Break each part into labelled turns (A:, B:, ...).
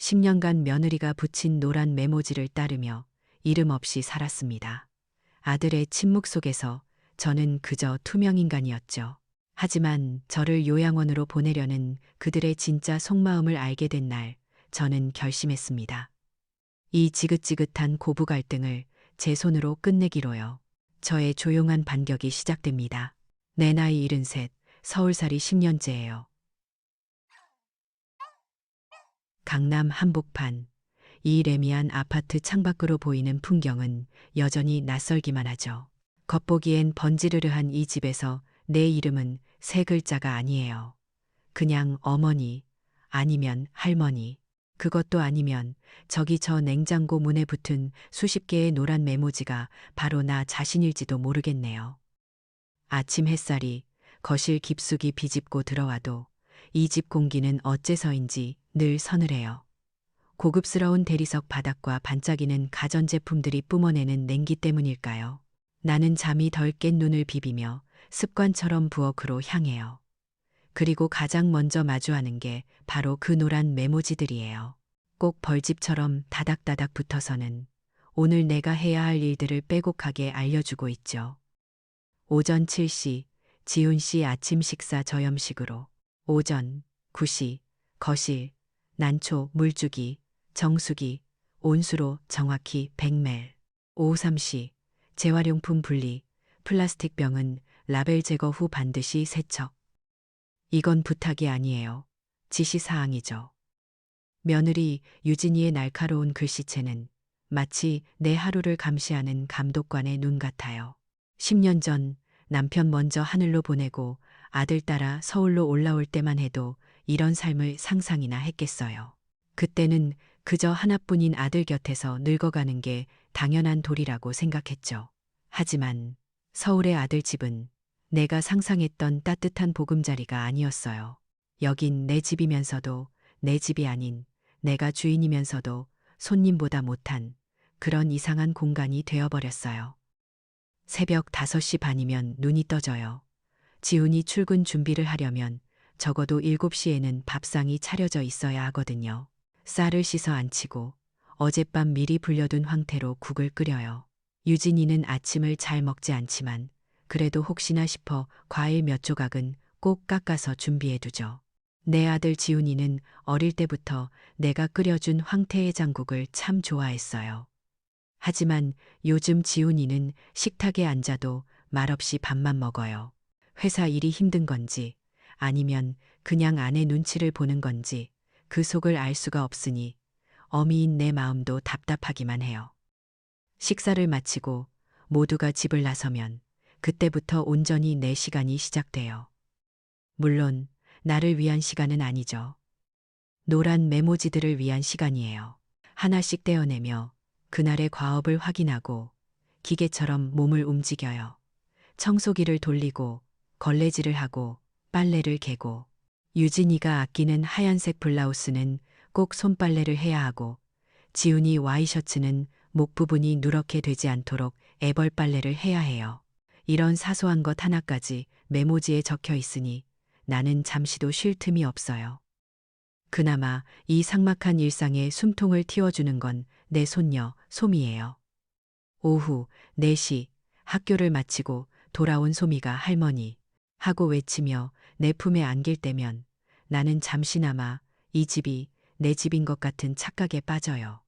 A: 10년간 며느리가 붙인 노란 메모지를 따르며 이름 없이 살았습니다. 아들의 침묵 속에서 저는 그저 투명인간이었죠. 하지만 저를 요양원으로 보내려는 그들의 진짜 속마음을 알게 된 날, 저는 결심했습니다. 이 지긋지긋한 고부 갈등을 제 손으로 끝내기로요. 저의 조용한 반격이 시작됩니다. 내 나이 73, 서울살이 10년째예요. 강남 한복판. 이 레미안 아파트 창밖으로 보이는 풍경은 여전히 낯설기만 하죠. 겉보기엔 번지르르한 이 집에서 내 이름은 세 글자가 아니에요. 그냥 어머니, 아니면 할머니. 그것도 아니면 저기 저 냉장고 문에 붙은 수십 개의 노란 메모지가 바로 나 자신일지도 모르겠네요. 아침 햇살이 거실 깊숙이 비집고 들어와도 이 집 공기는 어째서인지 늘 서늘해요. 고급스러운 대리석 바닥과 반짝이는 가전제품들이 뿜어내는 냉기 때문일까요? 나는 잠이 덜 깬 눈을 비비며 습관처럼 부엌으로 향해요. 그리고 가장 먼저 마주하는 게 바로 그 노란 메모지들이에요. 꼭 벌집처럼 다닥다닥 붙어서는 오늘 내가 해야 할 일들을 빼곡하게 알려주고 있죠. 오전 7시, 지훈 씨 아침 식사 저염식으로. 오전 9시, 거실, 난초, 물주기, 정수기, 온수로 정확히 100멜. 오후 3시, 재활용품 분리, 플라스틱 병은 라벨 제거 후 반드시 세척. 이건 부탁이 아니에요. 지시사항이죠. 며느리 유진이의 날카로운 글씨체는 마치 내 하루를 감시하는 감독관의 눈 같아요. 10년 전 남편 먼저 하늘로 보내고 아들 따라 서울로 올라올 때만 해도 이런 삶을 상상이나 했겠어요. 그때는 그저 하나뿐인 아들 곁에서 늙어가는 게 당연한 도리라고 생각했죠. 하지만 서울의 아들 집은 내가 상상했던 따뜻한 보금자리가 아니었어요. 여긴 내 집이면서도 내 집이 아닌, 내가 주인이면서도 손님보다 못한 그런 이상한 공간이 되어버렸어요. 새벽 5시 반이면 눈이 떠져요. 지훈이 출근 준비를 하려면 적어도 7시에는 밥상이 차려져 있어야 하거든요. 쌀을 씻어 안치고 어젯밤 미리 불려둔 황태로 국을 끓여요. 유진이는 아침을 잘 먹지 않지만 그래도 혹시나 싶어 과일 몇 조각은 꼭 깎아서 준비해두죠. 내 아들 지훈이는 어릴 때부터 내가 끓여준 황태해장국을 참 좋아했어요. 하지만 요즘 지훈이는 식탁에 앉아도 말없이 밥만 먹어요. 회사 일이 힘든 건지 아니면 그냥 아내 눈치를 보는 건지 그 속을 알 수가 없으니 어미인 내 마음도 답답하기만 해요. 식사를 마치고 모두가 집을 나서면 그때부터 온전히 내 시간이 시작돼요. 물론 나를 위한 시간은 아니죠. 노란 메모지들을 위한 시간이에요. 하나씩 떼어내며 그날의 과업을 확인하고 기계처럼 몸을 움직여요. 청소기를 돌리고 걸레질을 하고 빨래를 개고 유진이가 아끼는 하얀색 블라우스는 꼭 손빨래를 해야 하고 지훈이 와이셔츠는 목 부분이 누렇게 되지 않도록 애벌 빨래를 해야 해요. 이런 사소한 것 하나까지 메모지에 적혀 있으니 나는 잠시도 쉴 틈이 없어요. 그나마 이 삭막한 일상에 숨통을 틔워주는 건 내 손녀 소미예요. 오후 4시 학교를 마치고 돌아온 소미가 할머니 하고 외치며 내 품에 안길 때면 나는 잠시나마 이 집이 내 집인 것 같은 착각에 빠져요.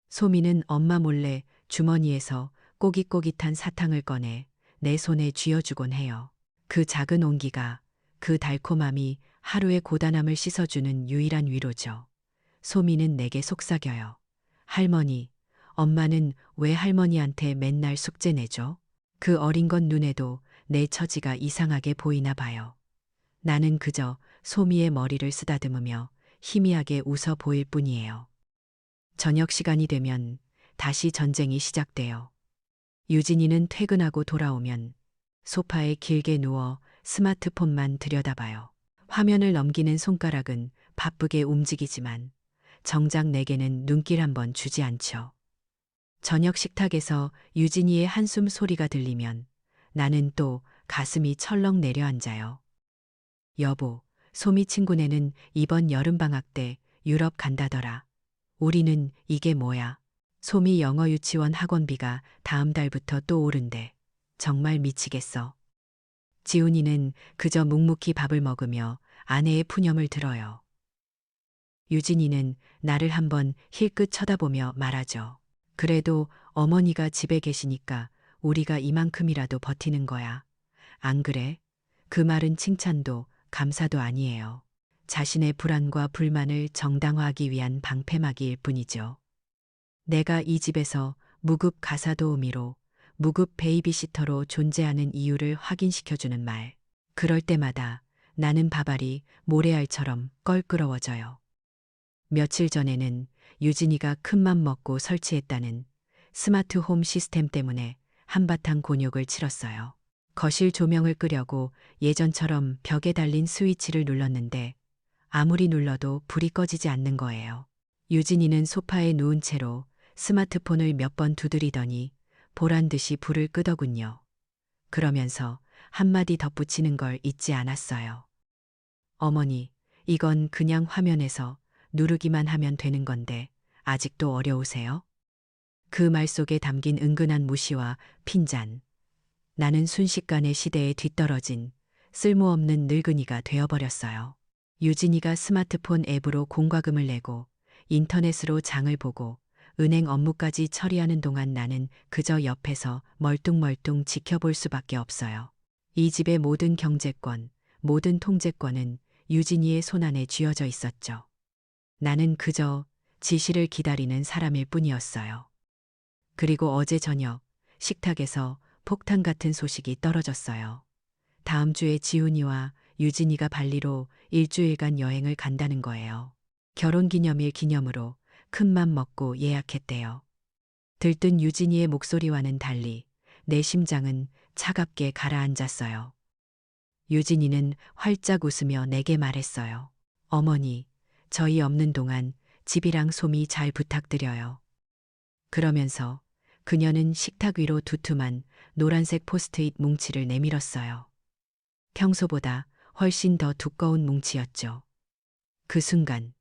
A: 소미는 엄마 몰래 주머니에서 꼬깃꼬깃한 사탕을 꺼내 내 손에 쥐어주곤 해요. 그 작은 온기가, 그 달콤함이 하루의 고단함을 씻어주는 유일한 위로죠. 소미는 내게 속삭여요. 할머니, 엄마는 왜 할머니한테 맨날 숙제 내죠? 그 어린 것 눈에도 내 처지가 이상하게 보이나 봐요. 나는 그저 소미의 머리를 쓰다듬으며 희미하게 웃어 보일 뿐이에요. 저녁 시간이 되면 다시 전쟁이 시작돼요. 유진이는 퇴근하고 돌아오면 소파에 길게 누워 스마트폰만 들여다봐요. 화면을 넘기는 손가락은 바쁘게 움직이지만 정작 내게는 눈길 한번 주지 않죠. 저녁 식탁에서 유진이의 한숨 소리가 들리면 나는 또 가슴이 철렁 내려앉아요. 여보, 소미 친구네는 이번 여름방학 때 유럽 간다더라. 우리는 이게 뭐야? 소미 영어 유치원 학원비가 다음 달부터 또 오른대. 정말 미치겠어. 지훈이는 그저 묵묵히 밥을 먹으며 아내의 푸념을 들어요. 유진이는 나를 한번 힐끗 쳐다보며 말하죠. 그래도 어머니가 집에 계시니까 우리가 이만큼이라도 버티는 거야. 안 그래? 그 말은 칭찬도 감사도 아니에요. 자신의 불안과 불만을 정당화하기 위한 방패막이일 뿐이죠. 내가 이 집에서 무급 가사 도우미로, 무급 베이비시터로 존재하는 이유를 확인시켜주는 말. 그럴 때마다 나는 밥알이 모래알처럼 껄끄러워져요. 며칠 전에는 유진이가 큰맘 먹고 설치했다는 스마트 홈 시스템 때문에 한바탕 곤욕을 치렀어요. 거실 조명을 끄려고 예전처럼 벽에 달린 스위치를 눌렀는데 아무리 눌러도 불이 꺼지지 않는 거예요. 유진이는 소파에 누운 채로 스마트폰을 몇 번 두드리더니 보란 듯이 불을 끄더군요. 그러면서 한마디 덧붙이는 걸 잊지 않았어요. 어머니, 이건 그냥 화면에서 누르기만 하면 되는 건데 아직도 어려우세요? 그 말 속에 담긴 은근한 무시와 핀잔. 나는 순식간에 시대에 뒤떨어진 쓸모없는 늙은이가 되어버렸어요. 유진이가 스마트폰 앱으로 공과금을 내고 인터넷으로 장을 보고 은행 업무까지 처리하는 동안 나는 그저 옆에서 멀뚱멀뚱 지켜볼 수밖에 없어요. 이 집의 모든 경제권, 모든 통제권은 유진이의 손안에 쥐어져 있었죠. 나는 그저 지시를 기다리는 사람일 뿐이었어요. 그리고 어제 저녁 식탁에서 폭탄 같은 소식이 떨어졌어요. 다음 주에 지훈이와 유진이가 발리로 일주일간 여행을 간다는 거예요. 결혼기념일 기념으로 큰맘 먹고 예약했대요. 들뜬 유진이의 목소리와는 달리 내 심장은 차갑게 가라앉았어요. 유진이는 활짝 웃으며 내게 말했어요. 어머니, 저희 없는 동안 집이랑 솜이 잘 부탁드려요. 그러면서 그녀는 식탁 위로 두툼한 노란색 포스트잇 뭉치를 내밀었어요. 평소보다 훨씬 더 두꺼운 뭉치였죠. 그 순간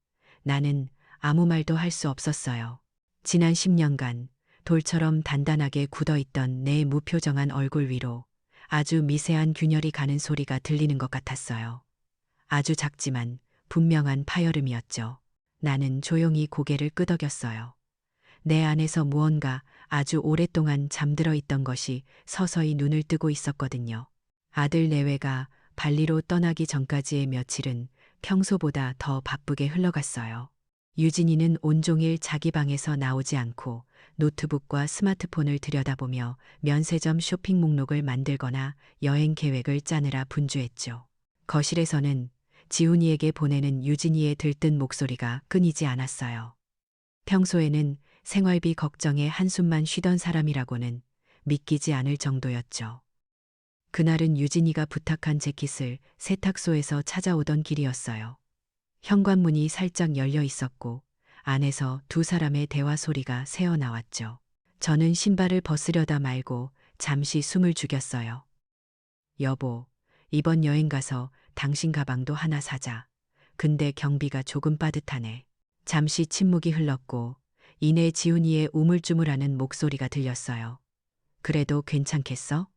A: 나는 아무 말도 할 수 없었어요. 지난 10년간 돌처럼 단단하게 굳어있던 내 무표정한 얼굴 위로 아주 미세한 균열이 가는 소리가 들리는 것 같았어요. 아주 작지만 분명한 파열음이었죠. 나는 조용히 고개를 끄덕였어요. 내 안에서 무언가 아주 오랫동안 잠들어 있던 것이 서서히 눈을 뜨고 있었거든요. 아들 내외가 발리로 떠나기 전까지의 며칠은 평소보다 더 바쁘게 흘러갔어요. 유진이는 온종일 자기 방에서 나오지 않고 노트북과 스마트폰을 들여다보며 면세점 쇼핑 목록을 만들거나 여행 계획을 짜느라 분주했죠. 거실에서는 지훈이에게 보내는 유진이의 들뜬 목소리가 끊이지 않았어요. 평소에는 생활비 걱정에 한숨만 쉬던 사람이라고는 믿기지 않을 정도였죠. 그날은 유진이가 부탁한 재킷을 세탁소에서 찾아오던 길이었어요. 현관문이 살짝 열려 있었고 안에서 두 사람의 대화 소리가 새어나왔죠. 저는 신발을 벗으려다 말고 잠시 숨을 죽였어요. 여보, 이번 여행 가서 당신 가방도 하나 사자. 근데 경비가 조금 빠듯하네. 잠시 침묵이 흘렀고 이내 지훈이의 우물쭈물하는 목소리가 들렸어요. 그래도 괜찮겠어?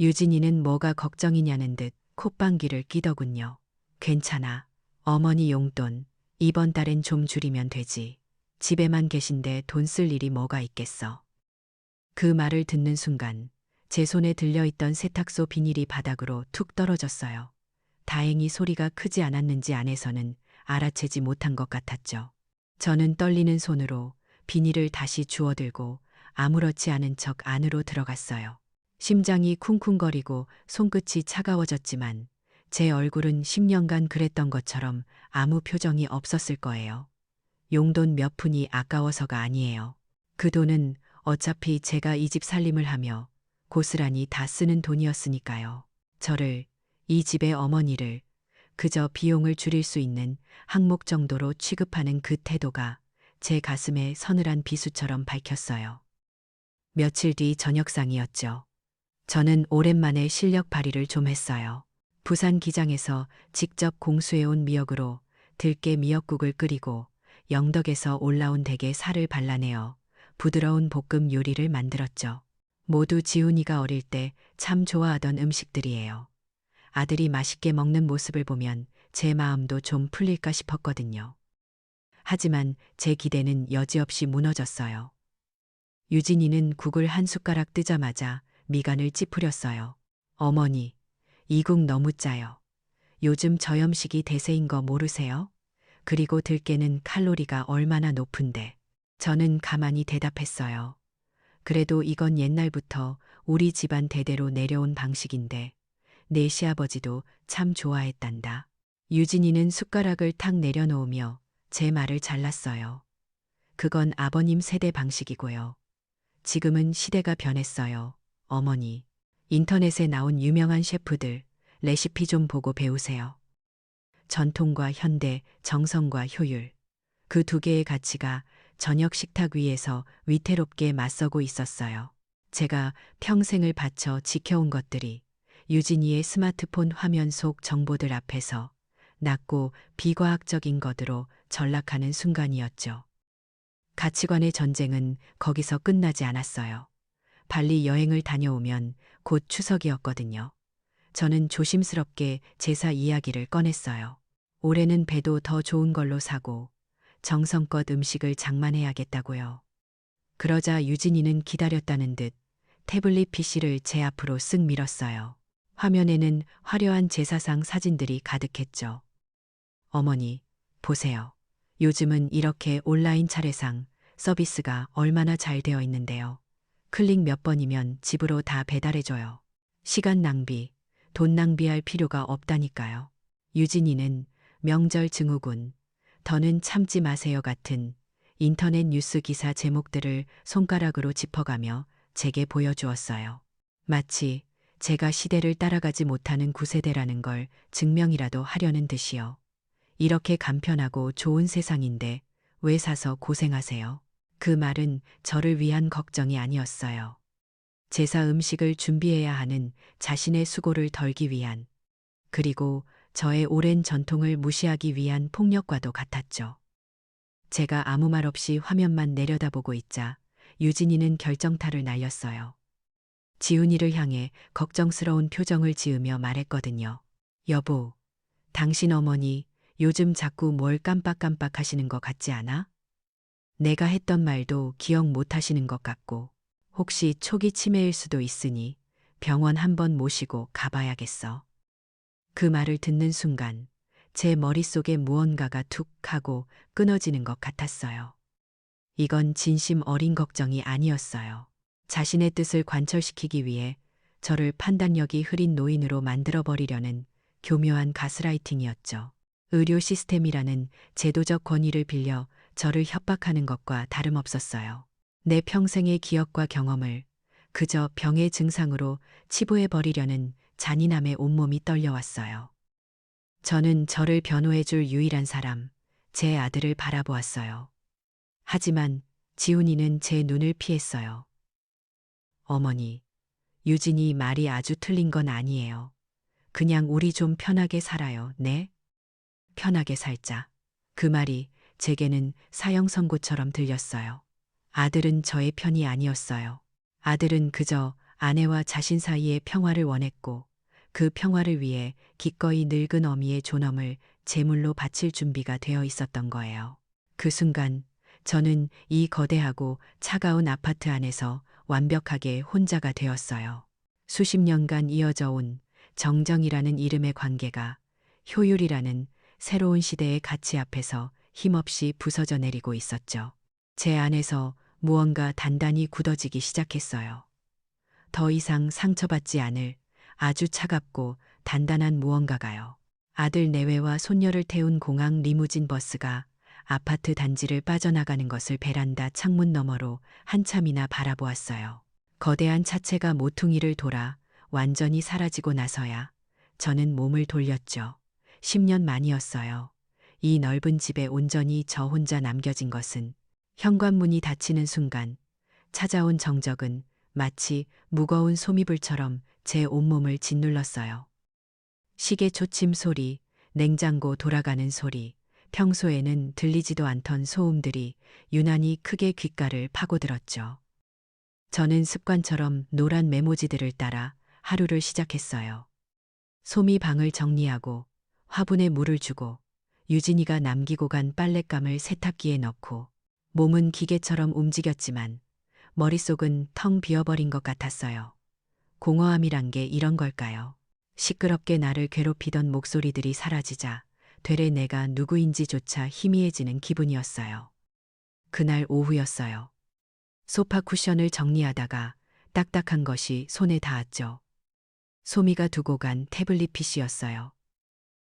A: 유진이는 뭐가 걱정이냐는 듯 콧방귀를 끼더군요. 괜찮아. 어머니 용돈 이번 달엔 좀 줄이면 되지. 집에만 계신데 돈 쓸 일이 뭐가 있겠어. 그 말을 듣는 순간 제 손에 들려있던 세탁소 비닐이 바닥으로 툭 떨어졌어요. 다행히 소리가 크지 않았는지 안에서는 알아채지 못한 것 같았죠. 저는 떨리는 손으로 비닐을 다시 주워들고 아무렇지 않은 척 안으로 들어갔어요. 심장이 쿵쿵거리고 손끝이 차가워졌지만 제 얼굴은 10년간 그랬던 것처럼 아무 표정이 없었을 거예요. 용돈 몇 푼이 아까워서가 아니에요. 그 돈은 어차피 제가 이 집 살림을 하며 고스란히 다 쓰는 돈이었으니까요. 저를, 이 집의 어머니를 그저 비용을 줄일 수 있는 항목 정도로 취급하는 그 태도가 제 가슴에 서늘한 비수처럼 밝혔어요. 며칠 뒤 저녁상이었죠. 저는 오랜만에 실력 발휘를 좀 했어요. 부산 기장에서 직접 공수해온 미역으로 들깨 미역국을 끓이고 영덕에서 올라온 댁에 살을 발라내어 부드러운 볶음 요리를 만들었죠. 모두 지훈이가 어릴 때 참 좋아하던 음식들이에요. 아들이 맛있게 먹는 모습을 보면 제 마음도 좀 풀릴까 싶었거든요. 하지만 제 기대는 여지없이 무너졌어요. 유진이는 국을 한 숟가락 뜨자마자 미간을 찌푸렸어요. 어머니, 이 국 너무 짜요. 요즘 저염식이 대세인 거 모르세요? 그리고 들깨는 칼로리가 얼마나 높은데. 저는 가만히 대답했어요. 그래도 이건 옛날부터 우리 집안 대대로 내려온 방식인데 내 시아버지도 참 좋아했단다. 유진이는 숟가락을 탁 내려놓으며 제 말을 잘랐어요. 그건 아버님 세대 방식이고요. 지금은 시대가 변했어요. 어머니, 인터넷에 나온 유명한 셰프들 레시피 좀 보고 배우세요. 전통과 현대, 정성과 효율. 그 두 개의 가치가 저녁 식탁 위에서 위태롭게 맞서고 있었어요. 제가 평생을 바쳐 지켜온 것들이 유진이의 스마트폰 화면 속 정보들 앞에서 낮고 비과학적인 것으로 전락하는 순간이었죠. 가치관의 전쟁은 거기서 끝나지 않았어요. 발리 여행을 다녀오면 곧 추석이었거든요. 저는 조심스럽게 제사 이야기를 꺼냈어요. 올해는 배도 더 좋은 걸로 사고 정성껏 음식을 장만해야겠다고요. 그러자 유진이는 기다렸다는 듯 태블릿 PC를 제 앞으로 쓱 밀었어요. 화면에는 화려한 제사상 사진들이 가득했죠. 어머니, 보세요. 요즘은 이렇게 온라인 차례상 서비스가 얼마나 잘 되어 있는데요. 클릭 몇 번이면 집으로 다 배달해줘요. 시간 낭비, 돈 낭비할 필요가 없다니까요. 유진이는 명절 증후군, 더는 참지 마세요 같은 인터넷 뉴스 기사 제목들을 손가락으로 짚어가며 제게 보여주었어요. 마치 제가 시대를 따라가지 못하는 구세대라는 걸 증명이라도 하려는 듯이요. 이렇게 간편하고 좋은 세상인데 왜 사서 고생하세요? 그 말은 저를 위한 걱정이 아니었어요. 제사 음식을 준비해야 하는 자신의 수고를 덜기 위한, 그리고 저의 오랜 전통을 무시하기 위한 폭력과도 같았죠. 제가 아무 말 없이 화면만 내려다보고 있자 유진이는 결정타를 날렸어요. 지훈이를 향해 걱정스러운 표정을 지으며 말했거든요. 여보, 당신 어머니 요즘 자꾸 뭘 깜빡깜빡 하시는 것 같지 않아? 내가 했던 말도 기억 못 하시는 것 같고, 혹시 초기 치매일 수도 있으니 병원 한번 모시고 가봐야겠어. 그 말을 듣는 순간 제 머릿속에 무언가가 툭 하고 끊어지는 것 같았어요. 이건 진심 어린 걱정이 아니었어요. 자신의 뜻을 관철시키기 위해 저를 판단력이 흐린 노인으로 만들어버리려는 교묘한 가스라이팅이었죠. 의료 시스템이라는 제도적 권위를 빌려 저를 협박하는 것과 다름없었어요. 내 평생의 기억과 경험을 그저 병의 증상으로 치부해버리려는 잔인함에 온몸이 떨려왔어요. 저는 저를 변호해줄 유일한 사람, 제 아들을 바라보았어요. 하지만 지훈이는 제 눈을 피했어요. 어머니, 유진이 말이 아주 틀린 건 아니에요. 그냥 우리 좀 편하게 살아요, 네? 편하게 살자. 그 말이 제게는 사형 선고처럼 들렸어요. 아들은 저의 편이 아니었어요. 아들은 그저 아내와 자신 사이의 평화를 원했고 그 평화를 위해 기꺼이 늙은 어미의 존엄을 제물로 바칠 준비가 되어 있었던 거예요. 그 순간 저는 이 거대하고 차가운 아파트 안에서 완벽하게 혼자가 되었어요. 수십 년간 이어져 온 정정이라는 이름의 관계가 효율이라는 새로운 시대의 가치 앞에서 힘없이 부서져 내리고 있었죠. 제 안에서 무언가 단단히 굳어지기 시작했어요. 더 이상 상처받지 않을 아주 차갑고 단단한 무언가가요. 아들 내외와 손녀를 태운 공항 리무진 버스가 아파트 단지를 빠져나가는 것을 베란다 창문 너머로 한참이나 바라보았어요. 거대한 차체가 모퉁이를 돌아 완전히 사라지고 나서야 저는 몸을 돌렸죠. 10년 만이었어요. 이 넓은 집에 온전히 저 혼자 남겨진 것은 현관문이 닫히는 순간 찾아온 정적은 마치 무거운 소미불처럼 제 온몸을 짓눌렀어요. 시계 초침 소리, 냉장고 돌아가는 소리, 평소에는 들리지도 않던 소음들이 유난히 크게 귓가를 파고들었죠. 저는 습관처럼 노란 메모지들을 따라 하루를 시작했어요. 솜이 방을 정리하고 화분에 물을 주고 유진이가 남기고 간 빨랫감을 세탁기에 넣고 몸은 기계처럼 움직였지만 머릿속은 텅 비어버린 것 같았어요. 공허함이란 게 이런 걸까요? 시끄럽게 나를 괴롭히던 목소리들이 사라지자 되레 내가 누구인지조차 희미해지는 기분이었어요. 그날 오후였어요. 소파 쿠션을 정리하다가 딱딱한 것이 손에 닿았죠. 소미가 두고 간 태블릿 PC였어요.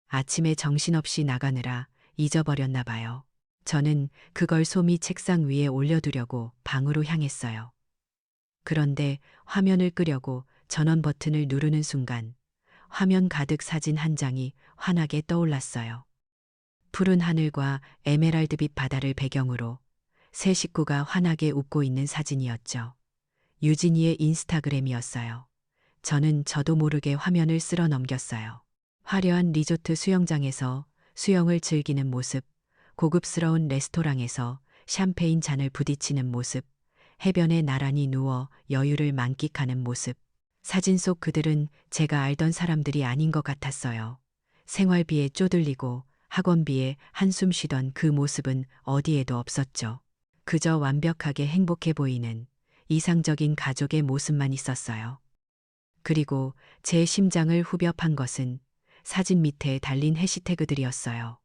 A: 아침에 정신없이 나가느라 잊어버렸나 봐요. 저는 그걸 소미 책상 위에 올려두려고 방으로 향했어요. 그런데 화면을 끄려고 전원 버튼을 누르는 순간 화면 가득 사진 한 장이 환하게 떠올랐어요. 푸른 하늘과 에메랄드빛 바다를 배경으로 세 식구가 환하게 웃고 있는 사진이었죠. 유진이의 인스타그램이었어요. 저는 저도 모르게 화면을 쓸어 넘겼어요. 화려한 리조트 수영장에서 수영을 즐기는 모습, 고급스러운 레스토랑에서 샴페인 잔을 부딪히는 모습, 해변에 나란히 누워 여유를 만끽하는 모습. 사진 속 그들은 제가 알던 사람들이 아닌 것 같았어요. 생활비에 쪼들리고 학원비에 한숨 쉬던 그 모습은 어디에도 없었죠. 그저 완벽하게 행복해 보이는 이상적인 가족의 모습만 있었어요. 그리고 제 심장을 후벼 판 것은 사진 밑에 달린 해시태그들이었어요.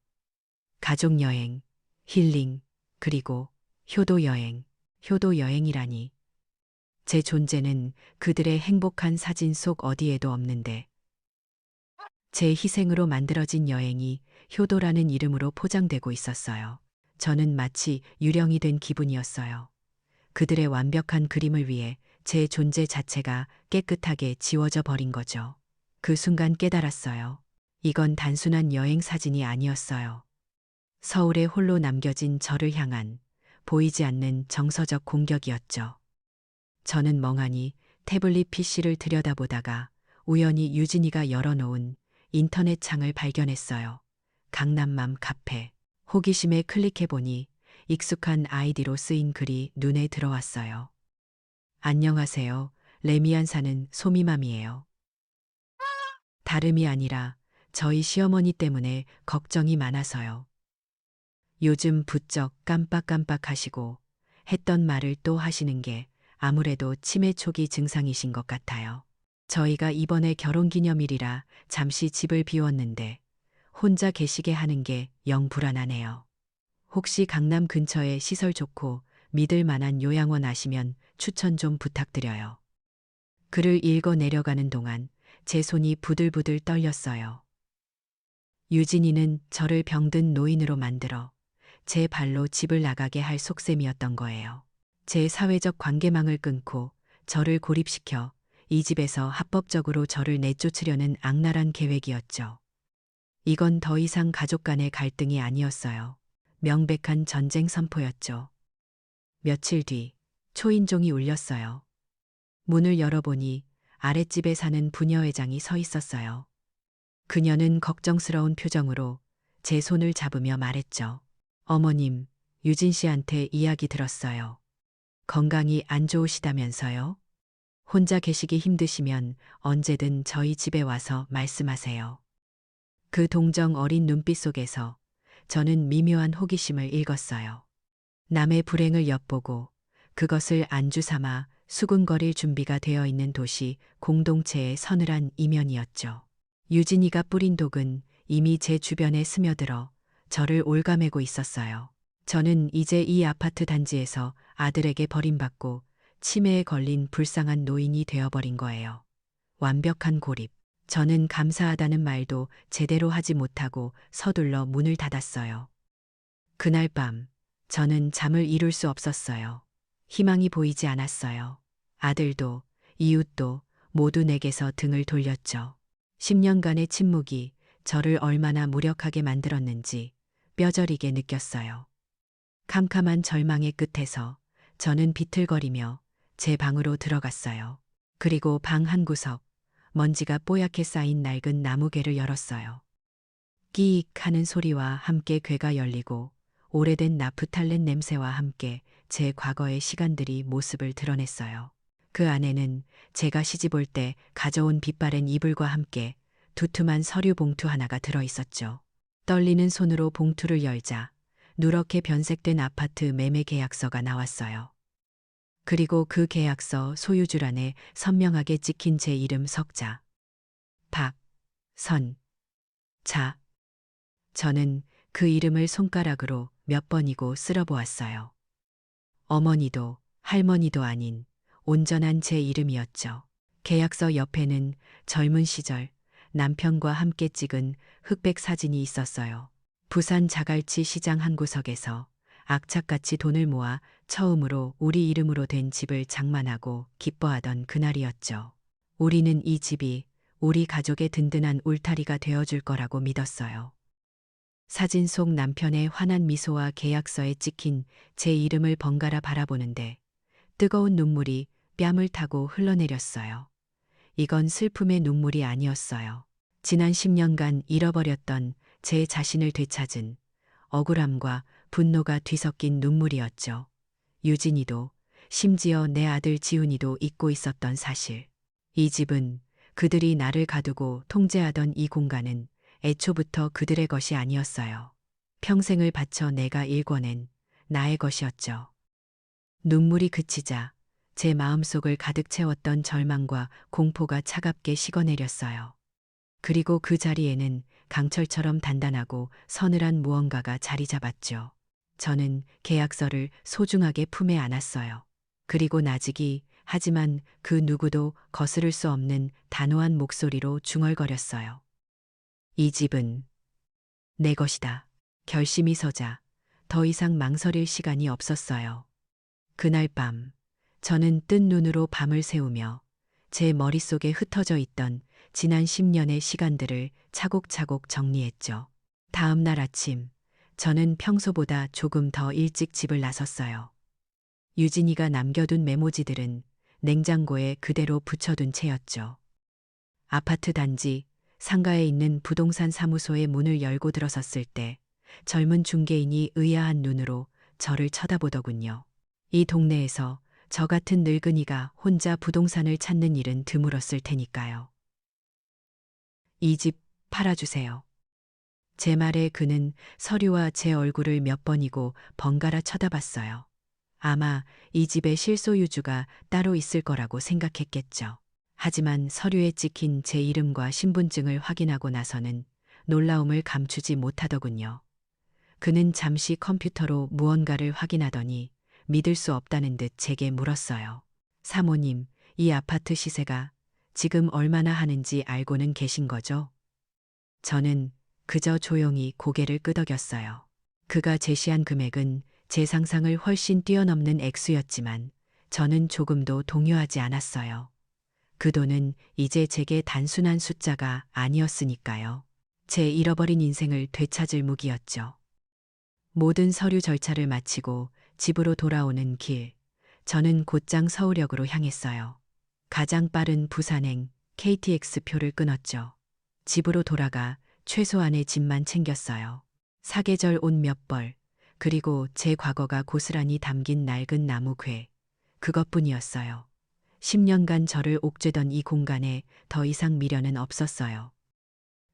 A: 가족여행, 힐링, 그리고 효도여행, 효도여행이라니. 제 존재는 그들의 행복한 사진 속 어디에도 없는데 제 희생으로 만들어진 여행이 효도라는 이름으로 포장되고 있었어요. 저는 마치 유령이 된 기분이었어요. 그들의 완벽한 그림을 위해 제 존재 자체가 깨끗하게 지워져 버린 거죠. 그 순간 깨달았어요. 이건 단순한 여행 사진이 아니었어요. 서울에 홀로 남겨진 저를 향한 보이지 않는 정서적 공격이었죠. 저는 멍하니 태블릿 PC를 들여다보다가 우연히 유진이가 열어놓은 인터넷 창을 발견했어요. 강남맘 카페. 호기심에 클릭해보니 익숙한 아이디로 쓰인 글이 눈에 들어왔어요. 안녕하세요. 레미안 사는 소미맘이에요. 다름이 아니라 저희 시어머니 때문에 걱정이 많아서요. 요즘 부쩍 깜빡깜빡하시고 했던 말을 또 하시는 게 아무래도 치매 초기 증상이신 것 같아요. 저희가 이번에 결혼기념일이라 잠시 집을 비웠는데 혼자 계시게 하는 게 영 불안하네요. 혹시 강남 근처에 시설 좋고 믿을 만한 요양원 아시면 추천 좀 부탁드려요. 글을 읽어 내려가는 동안 제 손이 부들부들 떨렸어요. 유진이는 저를 병든 노인으로 만들어 제 발로 집을 나가게 할 속셈이었던 거예요. 제 사회적 관계망을 끊고 저를 고립시켜 이 집에서 합법적으로 저를 내쫓으려는 악랄한 계획이었죠. 이건 더 이상 가족 간의 갈등이 아니었어요. 명백한 전쟁 선포였죠. 며칠 뒤 초인종이 울렸어요. 문을 열어보니 아랫집에 사는 부녀회장이 서 있었어요. 그녀는 걱정스러운 표정으로 제 손을 잡으며 말했죠. 어머님, 유진 씨한테 이야기 들었어요. 건강이 안 좋으시다면서요? 혼자 계시기 힘드시면 언제든 저희 집에 와서 말씀하세요. 그 동정 어린 눈빛 속에서 저는 미묘한 호기심을 읽었어요. 남의 불행을 엿보고 그것을 안주 삼아 수군거릴 준비가 되어 있는 도시 공동체의 서늘한 이면이었죠. 유진이가 뿌린 독은 이미 제 주변에 스며들어 저를 올가매고 있었어요. 저는 이제 이 아파트 단지에서 아들에게 버림받고 치매에 걸린 불쌍한 노인이 되어버린 거예요. 완벽한 고립. 저는 감사하다는 말도 제대로 하지 못하고 서둘러 문을 닫았어요. 그날 밤 저는 잠을 이룰 수 없었어요. 희망이 보이지 않았어요. 아들도 이웃도 모두 내게서 등을 돌렸죠. 10년간의 침묵이 저를 얼마나 무력하게 만들었는지 뼈저리게 느꼈어요. 캄캄한 절망의 끝에서 저는 비틀거리며 제 방으로 들어갔어요. 그리고 방 한 구석, 먼지가 뽀얗게 쌓인 낡은 나무개를 열었어요. 끼익 하는 소리와 함께 궤가 열리고 오래된 나프탈렌 냄새와 함께 제 과거의 시간들이 모습을 드러냈어요. 그 안에는 제가 시집올 때 가져온 빛바랜 이불과 함께 두툼한 서류 봉투 하나가 들어 있었죠. 떨리는 손으로 봉투를 열자 누렇게 변색된 아파트 매매 계약서가 나왔어요. 그리고 그 계약서 소유주란에 선명하게 찍힌 제 이름 석자. 박, 선, 자. 저는 그 이름을 손가락으로 몇 번이고 쓸어보았어요. 어머니도 할머니도 아닌 온전한 제 이름이었죠. 계약서 옆에는 젊은 시절 남편과 함께 찍은 흑백 사진이 있었어요. 부산 자갈치 시장 한 구석에서 악착같이 돈을 모아 처음으로 우리 이름으로 된 집을 장만하고 기뻐하던 그날이었죠. 우리는 이 집이 우리 가족의 든든한 울타리가 되어줄 거라고 믿었어요. 사진 속 남편의 환한 미소와 계약서에 찍힌 제 이름을 번갈아 바라보는데 뜨거운 눈물이 뺨을 타고 흘러내렸어요. 이건 슬픔의 눈물이 아니었어요. 지난 10년간 잃어버렸던 제 자신을 되찾은 억울함과 분노가 뒤섞인 눈물이었죠. 유진이도 심지어 내 아들 지훈이도 잊고 있었던 사실. 이 집은 그들이 나를 가두고 통제하던 이 공간은 애초부터 그들의 것이 아니었어요. 평생을 바쳐 내가 일궈낸 나의 것이었죠. 눈물이 그치자 제 마음속을 가득 채웠던 절망과 공포가 차갑게 식어내렸어요. 그리고 그 자리에는 강철처럼 단단하고 서늘한 무언가가 자리 잡았죠. 저는 계약서를 소중하게 품에 안았어요. 그리고 나직이 하지만 그 누구도 거스를 수 없는 단호한 목소리로 중얼거렸어요. 이 집은 내 것이다. 결심이 서자 더 이상 망설일 시간이 없었어요. 그날 밤 저는 뜬 눈으로 밤을 새우며 제 머릿속에 흩어져 있던 지난 10년의 시간들을 차곡차곡 정리했죠. 다음 날 아침 저는 평소보다 조금 더 일찍 집을 나섰어요. 유진이가 남겨둔 메모지들은 냉장고에 그대로 붙여둔 채였죠. 아파트 단지 상가에 있는 부동산 사무소의 문을 열고 들어섰을 때 젊은 중개인이 의아한 눈으로 저를 쳐다보더군요. 이 동네에서 저 같은 늙은이가 혼자 부동산을 찾는 일은 드물었을 테니까요. 이 집 팔아주세요. 제 말에 그는 서류와 제 얼굴을 몇 번이고 번갈아 쳐다봤어요. 아마 이 집의 실소유주가 따로 있을 거라고 생각했겠죠. 하지만 서류에 찍힌 제 이름과 신분증을 확인하고 나서는 놀라움을 감추지 못하더군요. 그는 잠시 컴퓨터로 무언가를 확인하더니 믿을 수 없다는 듯 제게 물었어요. 사모님, 이 아파트 시세가 지금 얼마나 하는지 알고는 계신 거죠? 저는 그저 조용히 고개를 끄덕였어요. 그가 제시한 금액은 제 상상을 훨씬 뛰어넘는 액수였지만 저는 조금도 동요하지 않았어요. 그 돈은 이제 제게 단순한 숫자가 아니었으니까요. 제 잃어버린 인생을 되찾을 무기였죠. 모든 서류 절차를 마치고 집으로 돌아오는 길, 저는 곧장 서울역으로 향했어요. 가장 빠른 부산행 KTX 표를 끊었죠. 집으로 돌아가 최소한의 짐만 챙겼어요. 사계절 옷 몇 벌, 그리고 제 과거가 고스란히 담긴 낡은 나무 궤, 그것뿐이었어요. 10년간 저를 옥죄던 이 공간에 더 이상 미련은 없었어요.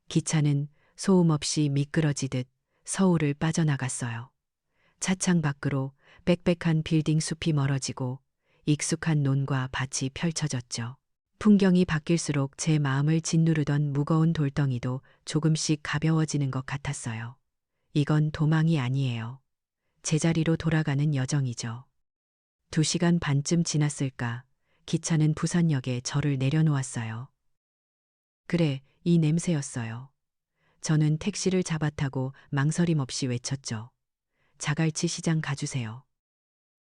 A: 기차는 소음 없이 미끄러지듯 서울을 빠져나갔어요. 차창 밖으로 빽빽한 빌딩 숲이 멀어지고 익숙한 논과 밭이 펼쳐졌죠. 풍경이 바뀔수록 제 마음을 짓누르던 무거운 돌덩이도 조금씩 가벼워지는 것 같았어요. 이건 도망이 아니에요. 제자리로 돌아가는 여정이죠. 2시간 반쯤 지났을까 기차는 부산역에 저를 내려놓았어요. 그래, 이 냄새였어요. 저는 택시를 잡아타고 망설임 없이 외쳤죠. 자갈치 시장 가주세요.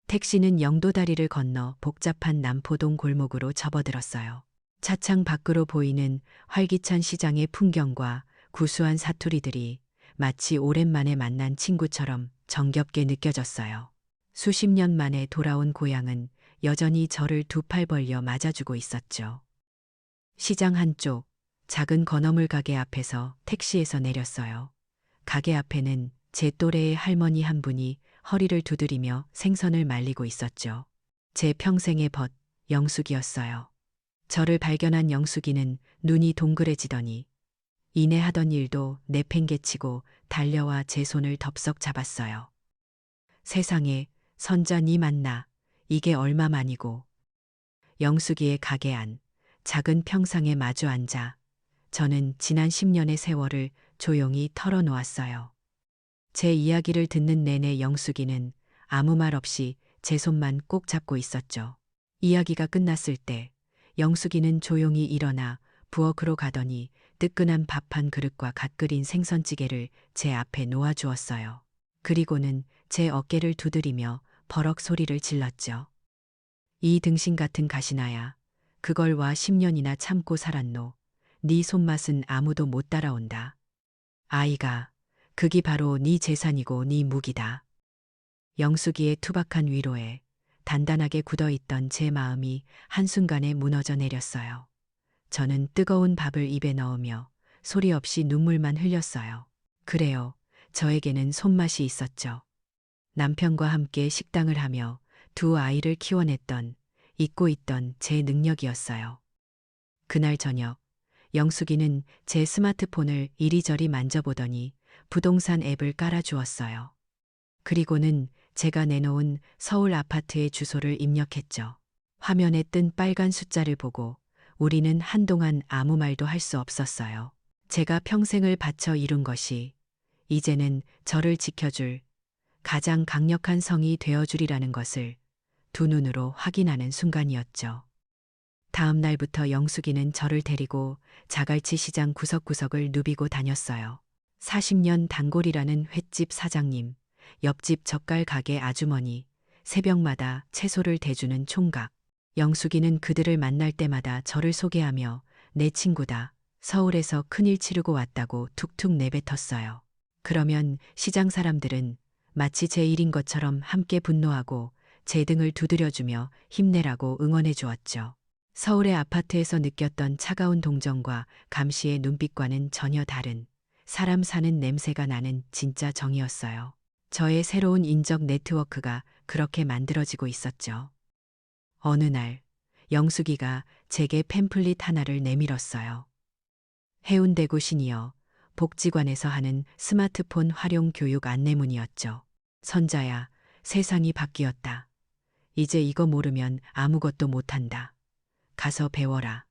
A: 택시는 영도다리를 건너 복잡한 남포동 골목으로 접어들었어요. 차창 밖으로 보이는 활기찬 시장의 풍경과 구수한 사투리들이 마치 오랜만에 만난 친구처럼 정겹게 느껴졌어요. 수십 년 만에 돌아온 고향은 여전히 저를 두 팔 벌려 맞아주고 있었죠. 시장 한쪽 작은 건어물 가게 앞에서 택시에서 내렸어요. 가게 앞에는 제 또래의 할머니 한 분이 허리를 두드리며 생선을 말리고 있었죠. 제 평생의 벗, 영숙이었어요. 저를 발견한 영숙이는 눈이 동그래지더니 이내 하던 일도 내팽개치고 달려와 제 손을 덥석 잡았어요. 세상에, 선자 니 맞나? 이게 얼마만이고. 영숙이의 가게 안, 작은 평상에 마주 앉아 저는 지난 10년의 세월을 조용히 털어놓았어요. 제 이야기를 듣는 내내 영숙이는 아무 말 없이 제 손만 꼭 잡고 있었죠. 이야기가 끝났을 때 영숙이는 조용히 일어나 부엌으로 가더니 뜨끈한 밥 한 그릇과 갓 끓인 생선찌개를 제 앞에 놓아주었어요. 그리고는 제 어깨를 두드리며 버럭 소리를 질렀죠. 이 등신 같은 가시나야. 그걸 와 10년이나 참고 살았노. 네 손맛은 아무도 못 따라온다. 아이가, 그기 바로 네 재산이고 네 무기다. 영숙이의 투박한 위로에 단단하게 굳어있던 제 마음이 한순간에 무너져 내렸어요. 저는 뜨거운 밥을 입에 넣으며 소리 없이 눈물만 흘렸어요. 그래요. 저에게는 손맛이 있었죠. 남편과 함께 식당을 하며 두 아이를 키워냈던, 잊고 있던 제 능력이었어요. 그날 저녁, 영숙이는 제 스마트폰을 이리저리 만져보더니 부동산 앱을 깔아주었어요. 그리고는 제가 내놓은 서울 아파트의 주소를 입력했죠. 화면에 뜬 빨간 숫자를 보고 우리는 한동안 아무 말도 할 수 없었어요. 제가 평생을 바쳐 이룬 것이 이제는 저를 지켜줄 가장 강력한 성이 되어주리라는 것을 두 눈으로 확인하는 순간이었죠. 다음 날부터 영숙이는 저를 데리고 자갈치 시장 구석구석을 누비고 다녔어요. 40년 단골이라는 횟집 사장님, 옆집 젓갈 가게 아주머니, 새벽마다 채소를 대주는 총각. 영숙이는 그들을 만날 때마다 저를 소개하며 내 친구다. 서울에서 큰일 치르고 왔다고 툭툭 내뱉었어요. 그러면 시장 사람들은 마치 제 일인 것처럼 함께 분노하고 제 등을 두드려주며 힘내라고 응원해 주었죠. 서울의 아파트에서 느꼈던 차가운 동정과 감시의 눈빛과는 전혀 다른 사람 사는 냄새가 나는 진짜 정이었어요. 저의 새로운 인적 네트워크가 그렇게 만들어지고 있었죠. 어느 날 영숙이가 제게 팸플릿 하나를 내밀었어요. 해운대구 시니어 복지관에서 하는 스마트폰 활용 교육 안내문이었죠. 선자야, 세상이 바뀌었다. 이제 이거 모르면 아무것도 못한다. 가서 배워라.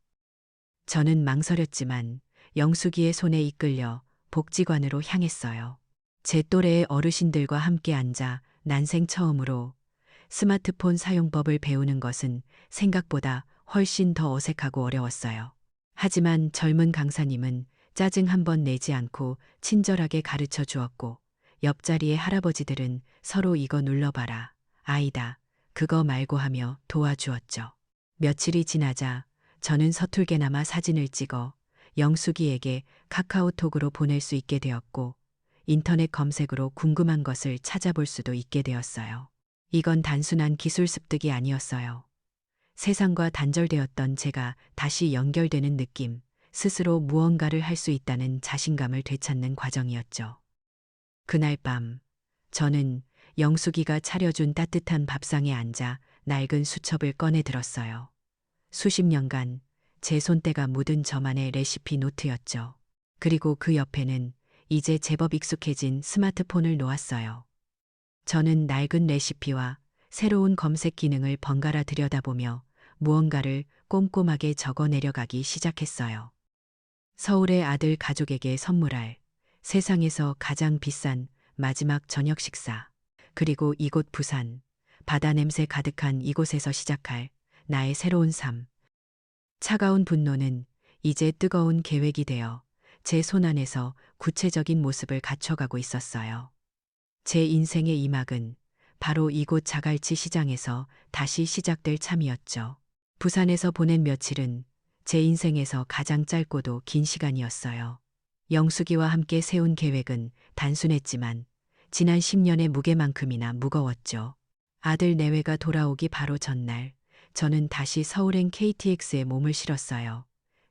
A: 저는 망설였지만 영숙이의 손에 이끌려 복지관으로 향했어요. 제 또래의 어르신들과 함께 앉아 난생 처음으로 스마트폰 사용법을 배우는 것은 생각보다 훨씬 더 어색하고 어려웠어요. 하지만 젊은 강사님은 짜증 한 번 내지 않고 친절하게 가르쳐 주었고 옆자리의 할아버지들은 서로 이거 눌러봐라. 아이다. 그거 말고 하며 도와주었죠. 며칠이 지나자 저는 서툴게나마 사진을 찍어 영숙이에게 카카오톡으로 보낼 수 있게 되었고 인터넷 검색으로 궁금한 것을 찾아볼 수도 있게 되었어요. 이건 단순한 기술 습득이 아니었어요. 세상과 단절되었던 제가 다시 연결되는 느낌, 스스로 무언가를 할 수 있다는 자신감을 되찾는 과정이었죠. 그날 밤, 저는 영숙이가 차려준 따뜻한 밥상에 앉아 낡은 수첩을 꺼내 들었어요. 수십 년간 제 손때가 묻은 저만의 레시피 노트였죠. 그리고 그 옆에는 이제 제법 익숙해진 스마트폰을 놓았어요. 저는 낡은 레시피와 새로운 검색 기능을 번갈아 들여다보며 무언가를 꼼꼼하게 적어 내려가기 시작했어요. 서울의 아들 가족에게 선물할 세상에서 가장 비싼 마지막 저녁 식사. 그리고 이곳 부산, 바다 냄새 가득한 이곳에서 시작할 나의 새로운 삶. 차가운 분노는 이제 뜨거운 계획이 되어 제 손안에서 구체적인 모습을 갖춰가고 있었어요. 제 인생의 이막은 바로 이곳 자갈치 시장에서 다시 시작될 참이었죠. 부산에서 보낸 며칠은 제 인생에서 가장 짧고도 긴 시간이었어요. 영숙이와 함께 세운 계획은 단순했지만 지난 10년의 무게만큼이나 무거웠죠. 아들 내외가 돌아오기 바로 전날, 저는 다시 서울행 KTX에 몸을 실었어요.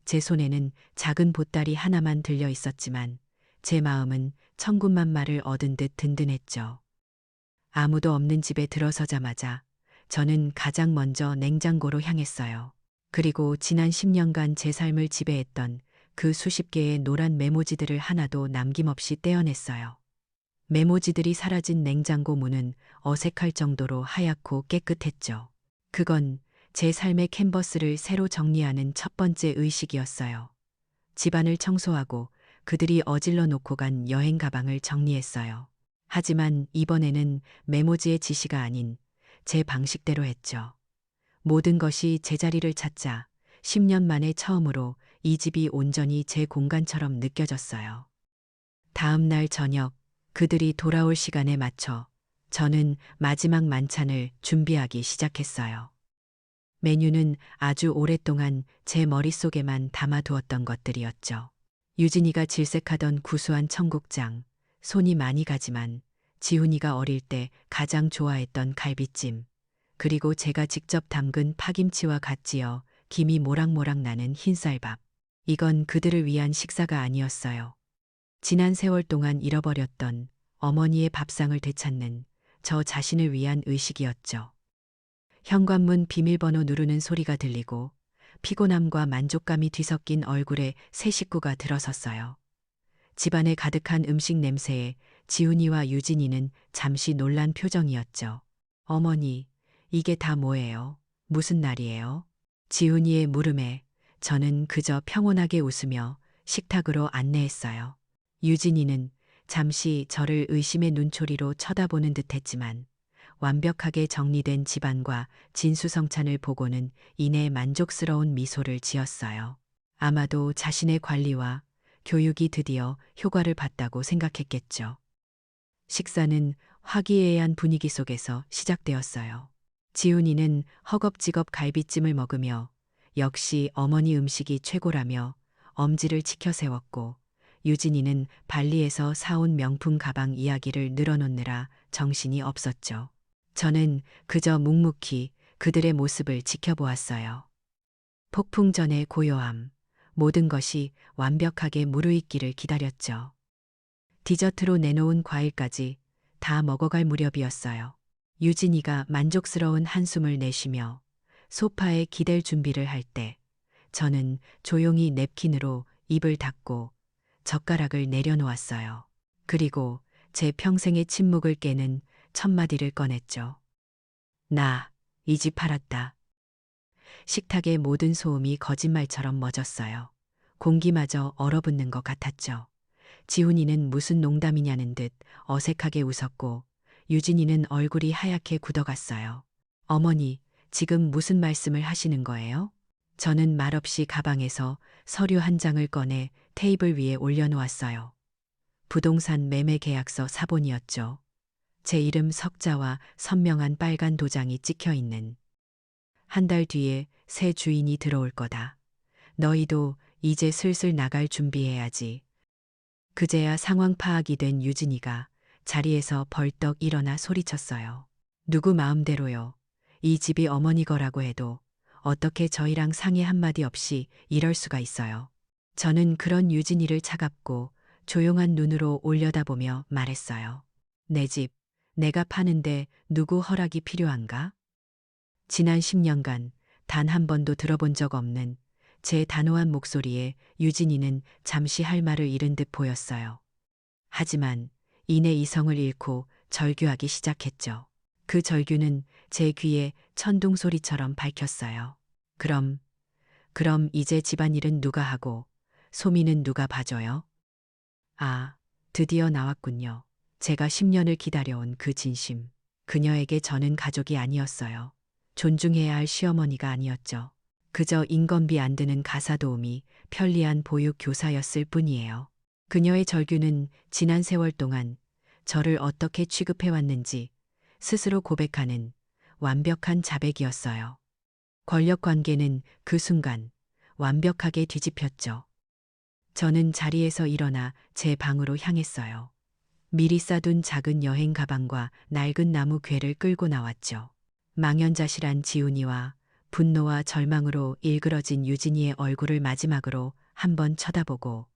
A: 제 손에는 작은 보따리 하나만 들려 있었지만 제 마음은 천군만마를 얻은 듯 든든했죠. 아무도 없는 집에 들어서자마자 저는 가장 먼저 냉장고로 향했어요. 그리고 지난 10년간 제 삶을 지배했던 그 수십 개의 노란 메모지들을 하나도 남김없이 떼어냈어요. 메모지들이 사라진 냉장고 문은 어색할 정도로 하얗고 깨끗했죠. 그건 제 삶의 캔버스를 새로 정리하는 첫 번째 의식이었어요. 집안을 청소하고 그들이 어질러 놓고 간 여행 가방을 정리했어요. 하지만 이번에는 메모지의 지시가 아닌 제 방식대로 했죠. 모든 것이 제자리를 찾자 10년 만에 처음으로 이 집이 온전히 제 공간처럼 느껴졌어요. 다음 날 저녁, 그들이 돌아올 시간에 맞춰 저는 마지막 만찬을 준비하기 시작했어요. 메뉴는 아주 오랫동안 제 머릿속에만 담아두었던 것들이었죠. 유진이가 질색하던 구수한 청국장, 손이 많이 가지만 지훈이가 어릴 때 가장 좋아했던 갈비찜, 그리고 제가 직접 담근 파김치와 갓 지어 김이 모락모락 나는 흰쌀밥. 이건 그들을 위한 식사가 아니었어요. 지난 세월 동안 잃어버렸던 어머니의 밥상을 되찾는 저 자신을 위한 의식이었죠. 현관문 비밀번호 누르는 소리가 들리고 피곤함과 만족감이 뒤섞인 얼굴에 새 식구가 들어섰어요. 집안에 가득한 음식 냄새에 지훈이와 유진이는 잠시 놀란 표정이었죠. 어머니, 이게 다 뭐예요? 무슨 날이에요? 지훈이의 물음에 저는 그저 평온하게 웃으며 식탁으로 안내했어요. 유진이는 잠시 저를 의심의 눈초리로 쳐다보는 듯했지만 완벽하게 정리된 집안과 진수성찬을 보고는 이내 만족스러운 미소를 지었어요. 아마도 자신의 관리와 교육이 드디어 효과를 봤다고 생각했겠죠. 식사는 화기애애한 분위기 속에서 시작되었어요. 지훈이는 허겁지겁 갈비찜을 먹으며 역시 어머니 음식이 최고라며 엄지를 치켜 세웠고, 유진이는 발리에서 사온 명품 가방 이야기를 늘어놓느라 정신이 없었죠. 저는 그저 묵묵히 그들의 모습을 지켜보았어요. 폭풍 전의 고요함, 모든 것이 완벽하게 무르익기를 기다렸죠. 디저트로 내놓은 과일까지 다 먹어갈 무렵이었어요. 유진이가 만족스러운 한숨을 내쉬며 소파에 기댈 준비를 할 때 저는 조용히 냅킨으로 입을 닫고 젓가락을 내려놓았어요. 그리고 제 평생의 침묵을 깨는 첫 마디를 꺼냈죠. 나 이 집 팔았다. 식탁의 모든 소음이 거짓말처럼 멎었어요. 공기마저 얼어붙는 것 같았죠. 지훈이는 무슨 농담이냐는 듯 어색하게 웃었고, 유진이는 얼굴이 하얗게 굳어갔어요. 어머니, 지금 무슨 말씀을 하시는 거예요? 저는 말없이 가방에서 서류 한 장을 꺼내 테이블 위에 올려놓았어요. 부동산 매매 계약서 사본이었죠. 제 이름 석자와 선명한 빨간 도장이 찍혀 있는. 한 달 뒤에 새 주인이 들어올 거다. 너희도 이제 슬슬 나갈 준비해야지. 그제야 상황 파악이 된 유진이가 자리에서 벌떡 일어나 소리쳤어요. 누구 마음대로요. 이 집이 어머니 거라고 해도 어떻게 저희랑 상의 한마디 없이 이럴 수가 있어요. 저는 그런 유진이를 차갑고 조용한 눈으로 올려다보며 말했어요. 내 집, 내가 파는데 누구 허락이 필요한가? 지난 10년간 단 한 번도 들어본 적 없는 제 단호한 목소리에 유진이는 잠시 할 말을 잃은 듯 보였어요. 하지만 이내 이성을 잃고 절규하기 시작했죠. 그 절규는 제 귀에 천둥 소리처럼 밝혔어요. 그럼 이제 집안일은 누가 하고 소미는 누가 봐줘요? 아, 드디어 나왔군요. 제가 10년을 기다려온 그 진심. 그녀에게 저는 가족이 아니었어요. 존중해야 할 시어머니가 아니었죠. 그저 인건비 안 드는 가사도우미, 편리한 보육 교사였을 뿐이에요. 그녀의 절규는 지난 세월 동안 저를 어떻게 취급해왔는지 스스로 고백하는 완벽한 자백이었어요. 권력 관계는 그 순간 완벽하게 뒤집혔죠. 저는 자리에서 일어나 제 방으로 향했어요. 미리 싸둔 작은 여행 가방과 낡은 나무 궤를 끌고 나왔죠. 망연자실한 지훈이와 분노와 절망으로 일그러진 유진이의 얼굴을 마지막으로 한번 쳐다보고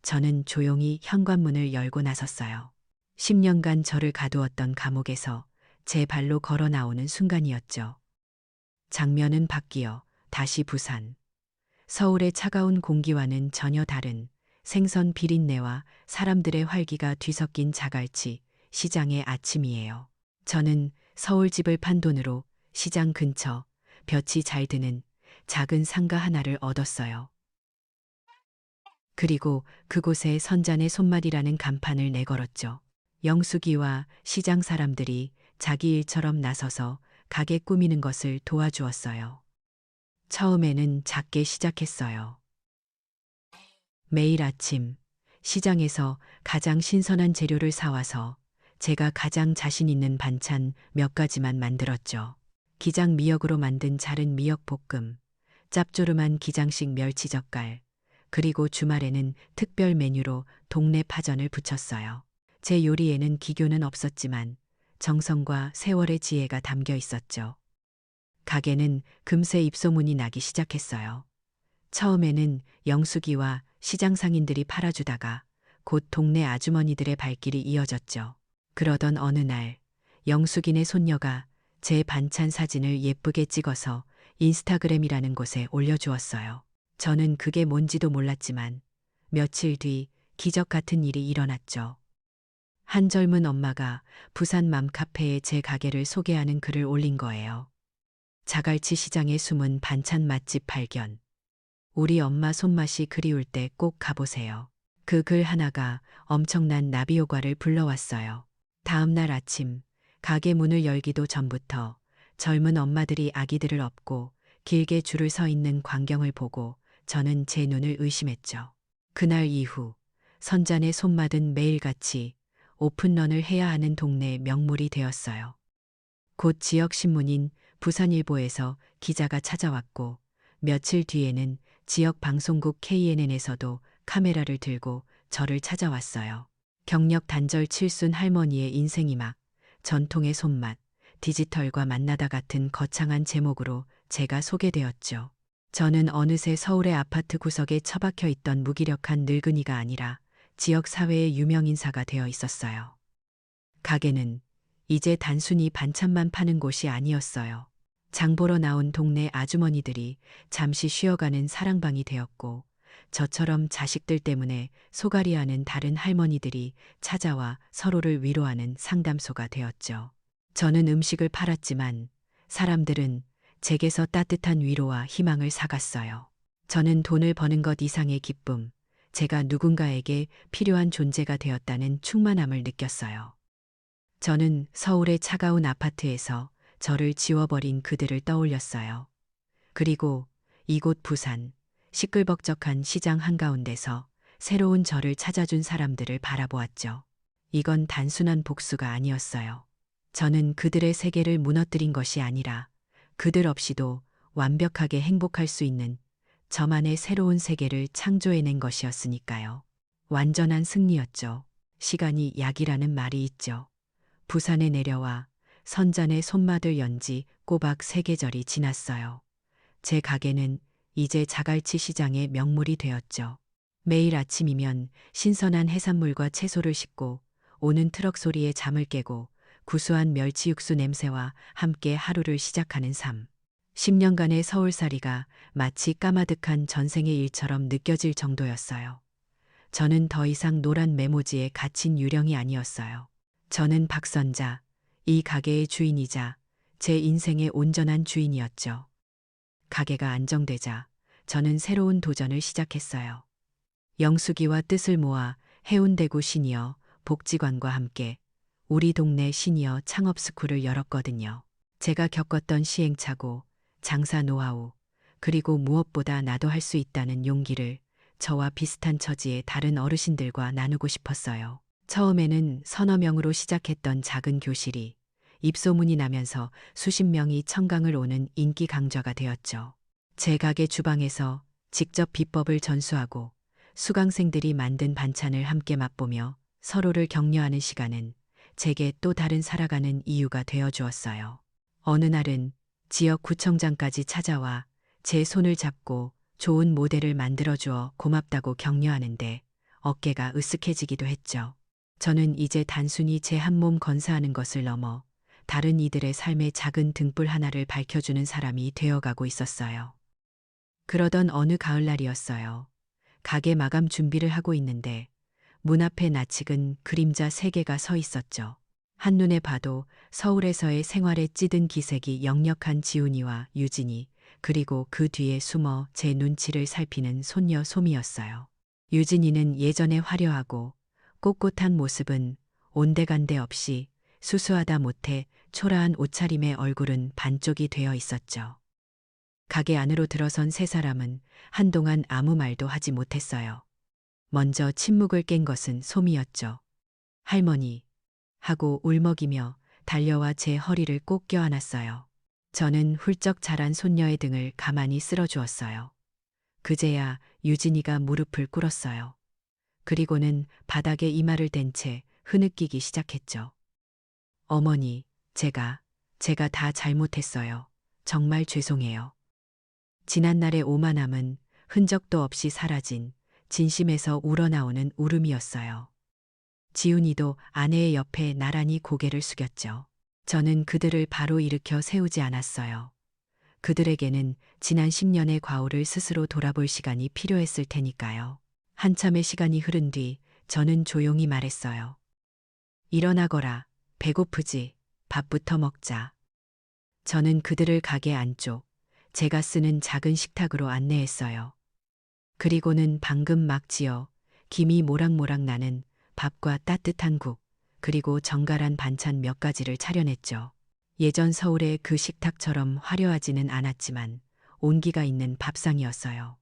A: 저는 조용히 현관문을 열고 나섰어요. 10년간 저를 가두었던 감옥에서 제 발로 걸어 나오는 순간이었죠. 장면은 바뀌어 다시 부산. 서울의 차가운 공기와는 전혀 다른 생선 비린내와 사람들의 활기가 뒤섞인 자갈치 시장의 아침이에요. 저는 서울집을 판 돈으로 시장 근처 볕이 잘 드는 작은 상가 하나를 얻었어요. 그리고 그곳에 선잔의 손맛이라는 간판을 내걸었죠. 영숙이와 시장 사람들이 자기 일처럼 나서서 가게 꾸미는 것을 도와주었어요. 처음에는 작게 시작했어요. 매일 아침 시장에서 가장 신선한 재료를 사와서 제가 가장 자신 있는 반찬 몇 가지만 만들었죠. 기장 미역으로 만든 자른 미역볶음, 짭조름한 기장식 멸치젓갈, 그리고 주말에는 특별 메뉴로 동네 파전을 붙였어요. 제 요리에는 기교는 없었지만 정성과 세월의 지혜가 담겨 있었죠. 가게는 금세 입소문이 나기 시작했어요. 처음에는 영숙이와 시장 상인들이 팔아주다가 곧 동네 아주머니들의 발길이 이어졌죠. 그러던 어느 날 영숙이네 손녀가 제 반찬 사진을 예쁘게 찍어서 인스타그램이라는 곳에 올려주었어요. 저는 그게 뭔지도 몰랐지만 며칠 뒤 기적 같은 일이 일어났죠. 한 젊은 엄마가 부산 맘카페에 제 가게를 소개하는 글을 올린 거예요. 자갈치 시장의 숨은 반찬 맛집 발견. 우리 엄마 손맛이 그리울 때 꼭 가보세요. 그 글 하나가 엄청난 나비 효과를 불러왔어요. 다음 날 아침 가게 문을 열기도 전부터 젊은 엄마들이 아기들을 업고 길게 줄을 서 있는 광경을 보고 저는 제 눈을 의심했죠. 그날 이후 선잔의 손맛은 매일같이 오픈런을 해야 하는 동네 명물이 되었어요. 곧 지역 신문인 부산일보에서 기자가 찾아왔고 며칠 뒤에는 지역 방송국 KNN에서도 카메라를 들고 저를 찾아왔어요. 경력 단절 칠순 할머니의 인생이 막 전통의 손맛, 디지털과 만나다 같은 거창한 제목으로 제가 소개되었죠. 저는 어느새 서울의 아파트 구석에 처박혀 있던 무기력한 늙은이가 아니라 지역 사회의 유명인사가 되어 있었어요. 가게는 이제 단순히 반찬만 파는 곳이 아니었어요. 장보러 나온 동네 아주머니들이 잠시 쉬어가는 사랑방이 되었고 저처럼 자식들 때문에 소갈이하는 다른 할머니들이 찾아와 서로를 위로하는 상담소가 되었죠. 저는 음식을 팔았지만 사람들은 제게서 따뜻한 위로와 희망을 사갔어요. 저는 돈을 버는 것 이상의 기쁨, 제가 누군가에게 필요한 존재가 되었다는 충만함을 느꼈어요. 저는 서울의 차가운 아파트에서 저를 지워버린 그들을 떠올렸어요. 그리고 이곳 부산, 시끌벅적한 시장 한가운데서 새로운 저를 찾아준 사람들을 바라보았죠. 이건 단순한 복수가 아니었어요. 저는 그들의 세계를 무너뜨린 것이 아니라 그들 없이도 완벽하게 행복할 수 있는 저만의 새로운 세계를 창조해낸 것이었으니까요. 완전한 승리였죠. 시간이 약이라는 말이 있죠. 부산에 내려와 선잔의 손맛을 연지 꼬박 3계절이 지났어요. 제 가게는 이제 자갈치 시장의 명물이 되었죠. 매일 아침이면 신선한 해산물과 채소를 싣고 오는 트럭 소리에 잠을 깨고 구수한 멸치 육수 냄새와 함께 하루를 시작하는 삶. 10년간의 서울살이가 마치 까마득한 전생의 일처럼 느껴질 정도였어요. 저는 더 이상 노란 메모지에 갇힌 유령이 아니었어요. 저는 박선자, 이 가게의 주인이자 제 인생의 온전한 주인이었죠. 가게가 안정되자 저는 새로운 도전을 시작했어요. 영숙이와 뜻을 모아 해운대구 시니어 복지관과 함께 우리 동네 시니어 창업스쿨을 열었거든요. 제가 겪었던 시행착오, 장사 노하우, 그리고 무엇보다 나도 할 수 있다는 용기를 저와 비슷한 처지의 다른 어르신들과 나누고 싶었어요. 처음에는 서너 명으로 시작했던 작은 교실이 입소문이 나면서 수십 명이 청강을 오는 인기 강좌가 되었죠. 제 가게 주방에서 직접 비법을 전수하고 수강생들이 만든 반찬을 함께 맛보며 서로를 격려하는 시간은 제게 또 다른 살아가는 이유가 되어 주었어요. 어느 날은 지역 구청장까지 찾아와 제 손을 잡고 좋은 모델을 만들어 주어 고맙다고 격려하는데 어깨가 으쓱해지기도 했죠. 저는 이제 단순히 제 한 몸 건사하는 것을 넘어 다른 이들의 삶의 작은 등불 하나를 밝혀주는 사람이 되어가고 있었어요. 그러던 어느 가을날이었어요. 가게 마감 준비를 하고 있는데 문 앞에 낯익은 그림자 3개가 서 있었죠. 한눈에 봐도 서울에서의 생활에 찌든 기색이 역력한 지훈이와 유진이, 그리고 그 뒤에 숨어 제 눈치를 살피는 손녀 소미였어요. 유진이는 예전에 화려하고 꼿꼿한 모습은 온데간데 없이 수수하다 못해 초라한 옷차림의 얼굴은 반쪽이 되어 있었죠. 가게 안으로 들어선 3사람은 한동안 아무 말도 하지 못했어요. 먼저 침묵을 깬 것은 소미였죠. 할머니 하고 울먹이며 달려와 제 허리를 꼭 껴안았어요. 저는 훌쩍 자란 손녀의 등을 가만히 쓸어주었어요. 그제야 유진이가 무릎을 꿇었어요. 그리고는 바닥에 이마를 댄 채 흐느끼기 시작했죠. 어머니, 제가 다 잘못했어요. 정말 죄송해요. 지난날의 오만함은 흔적도 없이 사라진 진심에서 우러나오는 울음이었어요. 지훈이도 아내의 옆에 나란히 고개를 숙였죠. 저는 그들을 바로 일으켜 세우지 않았어요. 그들에게는 지난 10년의 과오를 스스로 돌아볼 시간이 필요했을 테니까요. 한참의 시간이 흐른 뒤 저는 조용히 말했어요. 일어나거라. 배고프지? 밥부터 먹자. 저는 그들을 가게 안쪽, 제가 쓰는 작은 식탁으로 안내했어요. 그리고는 방금 막 지어 김이 모락모락 나는 밥과 따뜻한 국, 그리고 정갈한 반찬 몇 가지를 차려냈죠. 예전 서울의 그 식탁처럼 화려하지는 않았지만 온기가 있는 밥상이었어요.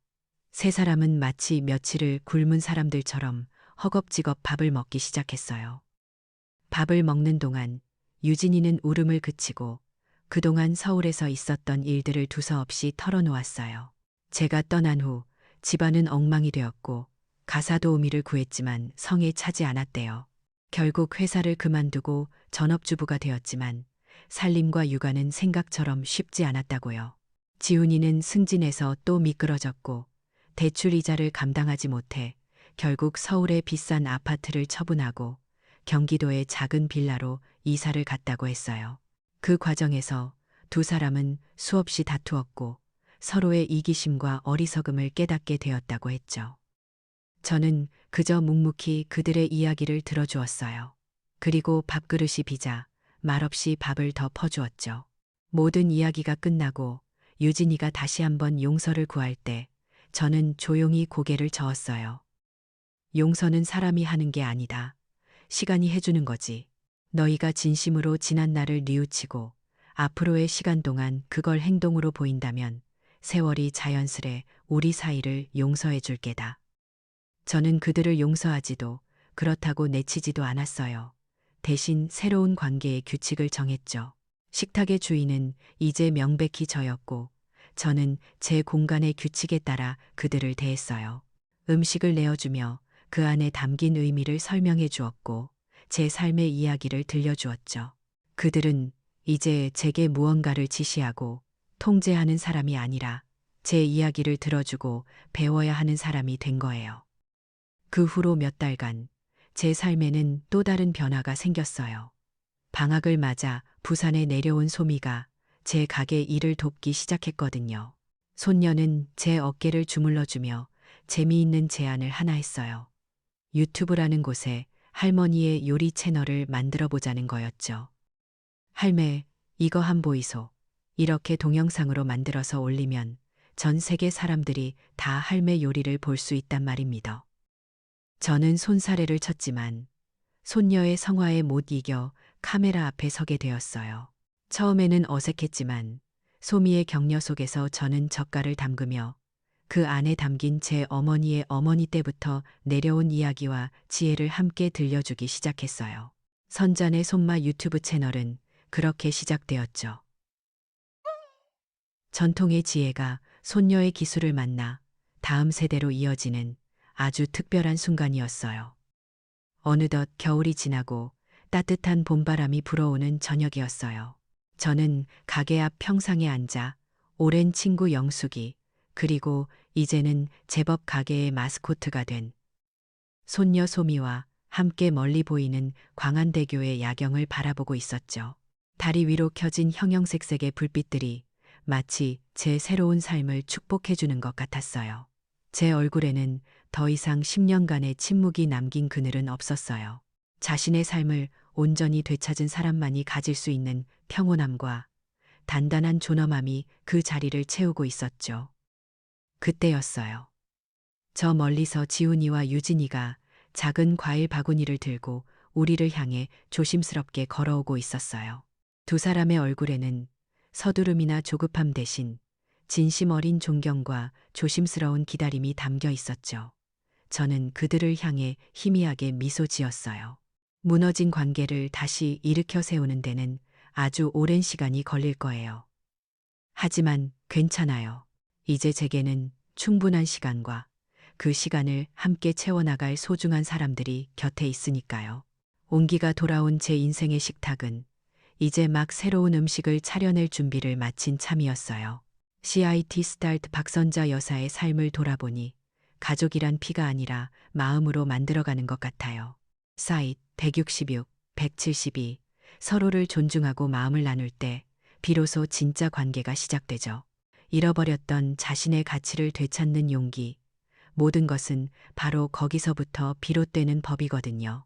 A: 3사람은 마치 며칠을 굶은 사람들처럼 허겁지겁 밥을 먹기 시작했어요. 밥을 먹는 동안 유진이는 울음을 그치고 그동안 서울에서 있었던 일들을 두서없이 털어놓았어요. 제가 떠난 후 집안은 엉망이 되었고 가사도우미를 구했지만 성에 차지 않았대요. 결국 회사를 그만두고 전업주부가 되었지만 살림과 육아는 생각처럼 쉽지 않았다고요. 지훈이는 승진해서 또 미끄러졌고 대출 이자를 감당하지 못해 결국 서울의 비싼 아파트를 처분하고 경기도의 작은 빌라로 이사를 갔다고 했어요. 그 과정에서 2사람은 수없이 다투었고 서로의 이기심과 어리석음을 깨닫게 되었다고 했죠. 저는 그저 묵묵히 그들의 이야기를 들어주었어요. 그리고 밥그릇이 비자 말없이 밥을 더 퍼주었죠. 모든 이야기가 끝나고 유진이가 다시 한번 용서를 구할 때 저는 조용히 고개를 저었어요. 용서는 사람이 하는 게 아니다. 시간이 해주는 거지. 너희가 진심으로 지난 날을 뉘우치고 앞으로의 시간 동안 그걸 행동으로 보인다면 세월이 자연스레 우리 사이를 용서해 줄 게다. 저는 그들을 용서하지도 그렇다고 내치지도 않았어요. 대신 새로운 관계의 규칙을 정했죠. 식탁의 주인은 이제 명백히 저였고 저는 제 공간의 규칙에 따라 그들을 대했어요. 음식을 내어주며 그 안에 담긴 의미를 설명해 주었고 제 삶의 이야기를 들려주었죠. 그들은 이제 제게 무언가를 지시하고 통제하는 사람이 아니라 제 이야기를 들어주고 배워야 하는 사람이 된 거예요. 그 후로 몇 달간 제 삶에는 또 다른 변화가 생겼어요. 방학을 맞아 부산에 내려온 소미가 제 가게 일을 돕기 시작했거든요. 손녀는 제 어깨를 주물러주며 재미있는 제안을 하나 했어요. 유튜브라는 곳에 할머니의 요리 채널을 만들어 보자는 거였죠. 할매, 이거 한 보이소. 이렇게 동영상으로 만들어서 올리면 전 세계 사람들이 다 할매 요리를 볼 수 있단 말입니다. 저는 손사래를 쳤지만 손녀의 성화에 못 이겨 카메라 앞에 서게 되었어요. 처음에는 어색했지만 소미의 격려 속에서 저는 젓갈을 담그며 그 안에 담긴 제 어머니의 어머니 때부터 내려온 이야기와 지혜를 함께 들려주기 시작했어요. 선잔의 손맛 유튜브 채널은 그렇게 시작되었죠. 전통의 지혜가 손녀의 기술을 만나 다음 세대로 이어지는 아주 특별한 순간이었어요. 어느덧 겨울이 지나고 따뜻한 봄바람이 불어오는 저녁이었어요. 저는 가게 앞 평상에 앉아 오랜 친구 영숙이, 그리고 이제는 제법 가게의 마스코트가 된 손녀 소미와 함께 멀리 보이는 광안대교의 야경을 바라보고 있었죠. 다리 위로 켜진 형형색색의 불빛들이 마치 제 새로운 삶을 축복해주는 것 같았어요. 제 얼굴에는 더 이상 10년간의 침묵이 남긴 그늘은 없었어요. 자신의 삶을 온전히 되찾은 사람만이 가질 수 있는 평온함과 단단한 존엄함이 그 자리를 채우고 있었죠. 그때였어요. 저 멀리서 지훈이와 유진이가 작은 과일 바구니를 들고 우리를 향해 조심스럽게 걸어오고 있었어요. 두 사람의 얼굴에는 서두름이나 조급함 대신 진심 어린 존경과 조심스러운 기다림이 담겨 있었죠. 저는 그들을 향해 희미하게 미소 지었어요. 무너진 관계를 다시 일으켜 세우는 데는 아주 오랜 시간이 걸릴 거예요. 하지만 괜찮아요. 이제 제게는 충분한 시간과 그 시간을 함께 채워나갈 소중한 사람들이 곁에 있으니까요. 온기가 돌아온 제 인생의 식탁은 이제 막 새로운 음식을 차려낼 준비를 마친 참이었어요. CIT 스타트 박선자 여사의 삶을 돌아보니 가족이란 피가 아니라 마음으로 만들어가는 것 같아요. 사잇 166, 172 서로를 존중하고 마음을 나눌 때 비로소 진짜 관계가 시작되죠. 잃어버렸던 자신의 가치를 되찾는 용기. 모든 것은 바로 거기서부터 비롯되는 법이거든요.